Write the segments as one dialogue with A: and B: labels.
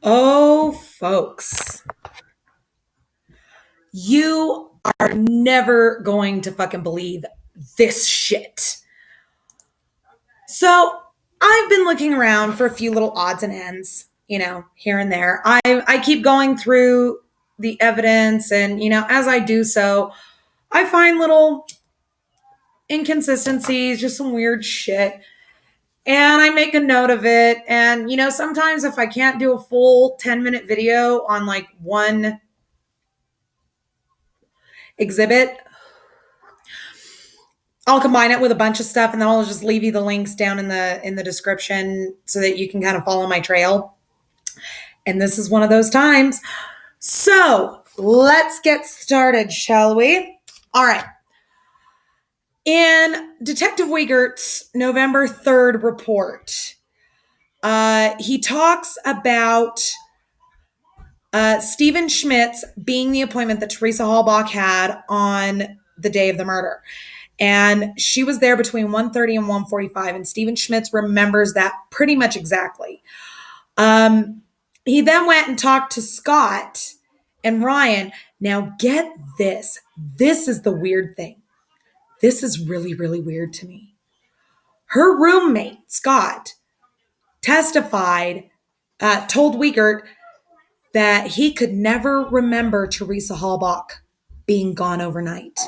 A: Oh, folks, you are never going to fucking believe this shit. So, I've been looking around for a few little odds and ends, here and there. I keep going through the evidence, and, as I do so, I find little inconsistencies, just some weird shit. And I make a note of it. And, sometimes if I can't do a full 10-minute video on like one exhibit, I'll combine it with a bunch of stuff, and then I'll just leave you the links down in the description so that you can kind of follow my trail. And this is one of those times. So let's get started, shall we? All right. In Detective Weigert's November 3rd report, he talks about Stephen Schmitz being the appointment that Teresa Halbach had on the day of the murder. And she was there between 1:30 and 1:45, and Stephen Schmitz remembers that pretty much exactly. He then went and talked to Scott and Ryan. Now, get this. This is the weird thing. This is really, really weird to me. Her roommate, Scott, testified, told Weigert that he could never remember Teresa Halbach being gone overnight.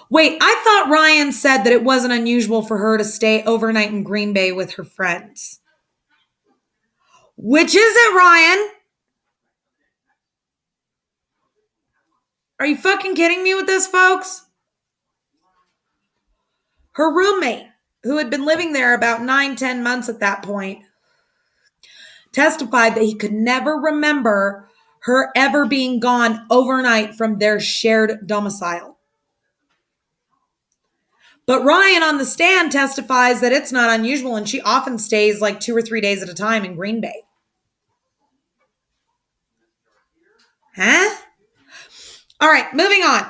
A: Wait, I thought Ryan said that it wasn't unusual for her to stay overnight in Green Bay with her friends. Which is it, Ryan? Are you fucking kidding me with this, folks? Her roommate, who had been living there about 9-10 months at that point, testified that he could never remember her ever being gone overnight from their shared domicile. But Ryan on the stand testifies that it's not unusual, and she often stays like 2 or 3 days at a time in Green Bay. Huh? All right, moving on.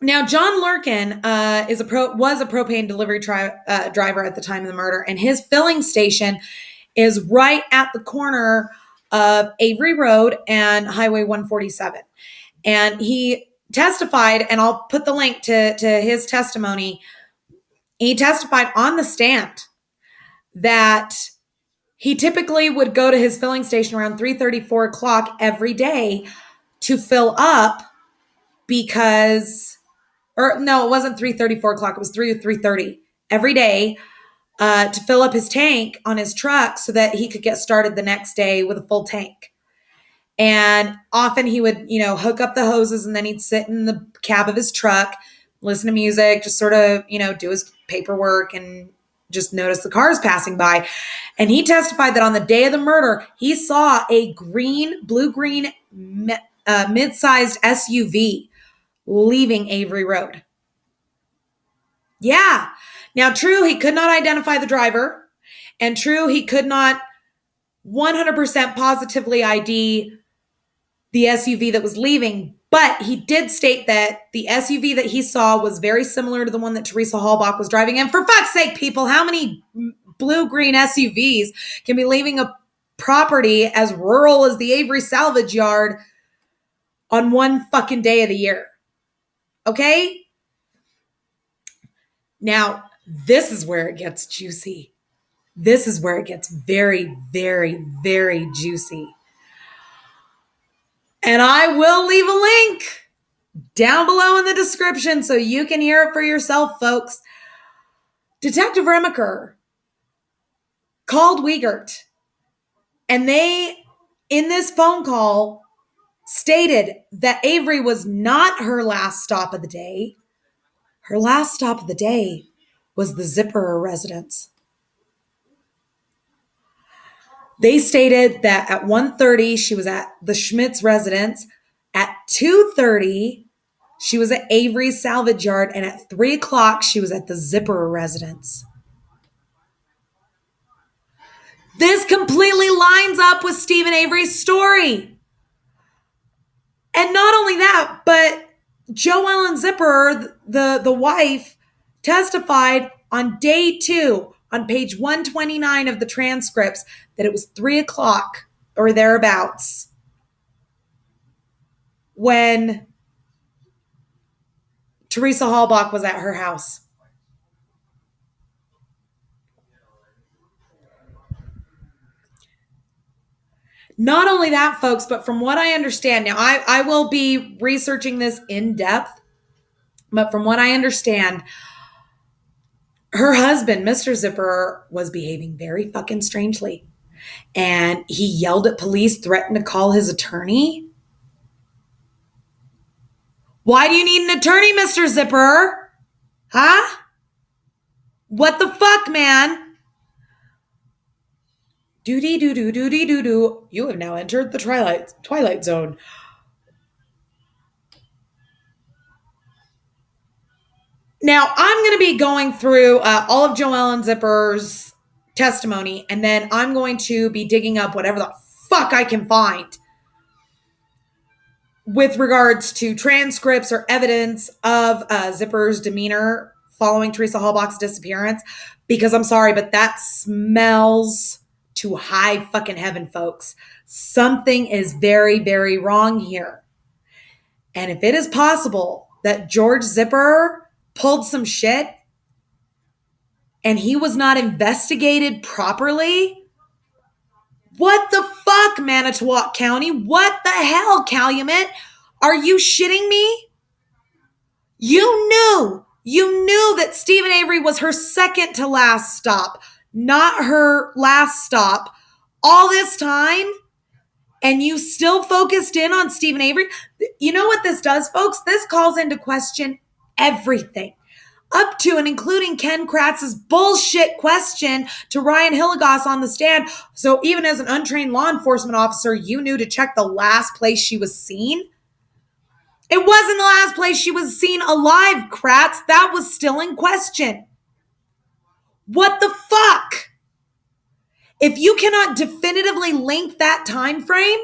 A: Now, John Leurquin was a propane delivery driver at the time of the murder, and his filling station is right at the corner of Avery Road and Highway 147. And he testified, and I'll put the link to his testimony. He testified on the stand that he typically would go to his filling station around 3:30, 4 o'clock every day to fill up no, it wasn't 3:30, 4 o'clock. It was 3 or 3:30 every day to fill up his tank on his truck so that he could get started the next day with a full tank. And often he would, hook up the hoses, and then he'd sit in the cab of his truck, listen to music, just sort of, do his paperwork and just notice the cars passing by. And he testified that on the day of the murder, he saw a blue-green mid-sized SUV leaving Avery Road. Yeah. Now, true, he could not identify the driver, and true, he could not 100% positively ID the SUV that was leaving, but he did state that the SUV that he saw was very similar to the one that Teresa Halbach was driving. And for fuck's sake, people, how many blue-green SUVs can be leaving a property as rural as the Avery salvage yard on one fucking day of the year? Okay? Now, this is where it gets juicy. This is where it gets very, very, very juicy. And I will leave a link down below in the description so you can hear it for yourself, folks. Detective Remiker called Weigert, and they, in this phone call, stated that Avery was not her last stop of the day. Her last stop of the day was the Zipperer residence. They stated that at 1:30, she was at the Schmitz residence. At 2:30, she was at Avery's salvage yard. And at 3 o'clock, she was at the Zipperer residence. This completely lines up with Stephen Avery's story. And not only that, but Joellen Zipperer, the wife, testified on day 2 on page 129 of the transcripts that it was 3 o'clock or thereabouts when Teresa Halbach was at her house. Not only that, folks, but from what I understand, now I will be researching this in depth, but from what I understand, her husband, Mr. Zipperer, was behaving very fucking strangely. And he yelled at police, threatened to call his attorney. Why do you need an attorney, Mr. Zipperer? Huh? What the fuck, man? Doody doo doo doody doo doo. You have now entered the Twilight Zone. Now, I'm going to be going through all of Joellen Zipperer's testimony, and then I'm going to be digging up whatever the fuck I can find with regards to transcripts or evidence of Zipperer's demeanor following Teresa Halbach's disappearance, because I'm sorry, but that smells to high fucking heaven, folks. Something is very, very wrong here. And if it is possible that George Zipperer pulled some shit and he was not investigated properly, what the fuck, Manitowoc County? What the hell, Calumet? Are you shitting me? You knew that Stephen Avery was her second to last stop, not her last stop all this time, and you still focused in on Stephen Avery. You know what this does, folks? This calls into question everything, up to and including Ken Kratz's bullshit question to Ryan Hilligoss on the stand. So even as an untrained law enforcement officer, you knew to check the last place she was seen? It wasn't the last place she was seen alive, Kratz. That was still in question. What the fuck? If you cannot definitively link that time frame,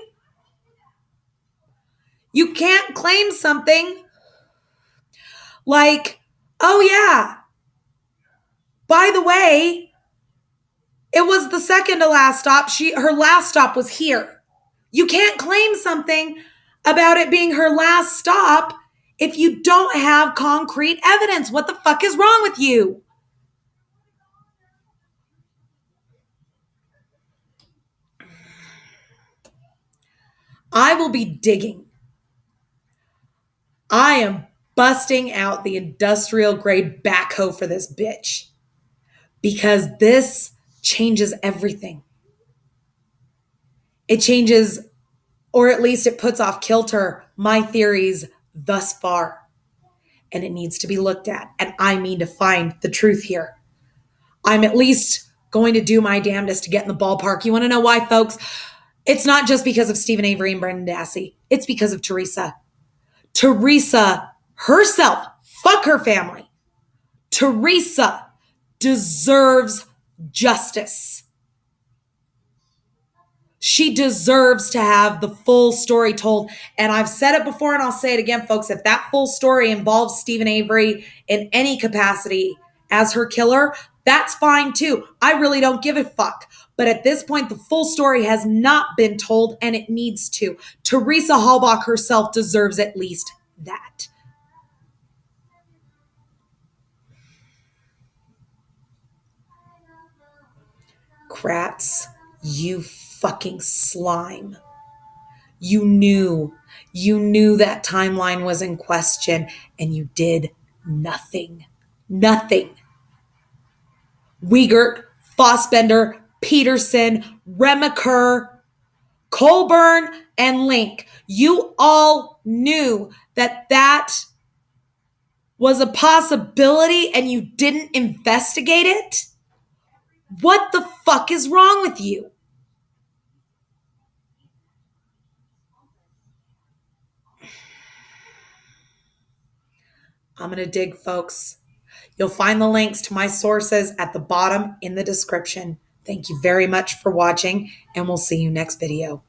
A: you can't claim something like, oh yeah, by the way, it was the second to last stop. Her last stop was here. You can't claim something about it being her last stop if you don't have concrete evidence. What the fuck is wrong with you? I will be digging. I am busting out the industrial grade backhoe for this bitch, because this changes everything. It changes, or at least it puts off kilter, my theories thus far. And it needs to be looked at. And I mean to find the truth here. I'm at least going to do my damnedest to get in the ballpark. You want to know why, folks? It's not just because of Stephen Avery and Brendan Dassey. It's because of Teresa. Teresa herself, fuck her family. Teresa deserves justice. She deserves to have the full story told. And I've said it before and I'll say it again, folks. If that full story involves Stephen Avery in any capacity as her killer, that's fine too. I really don't give a fuck. But at this point, the full story has not been told, and it needs to. Teresa Halbach herself deserves at least that. Kratz, you fucking slime. You knew that timeline was in question, and you did nothing. Nothing. Weigert, Fossbender, Peterson, Remiker, Colburn, and Link. You all knew that was a possibility and you didn't investigate it? What the fuck is wrong with you? I'm going to dig, folks. You'll find the links to my sources at the bottom in the description. Thank you very much for watching, and we'll see you next video.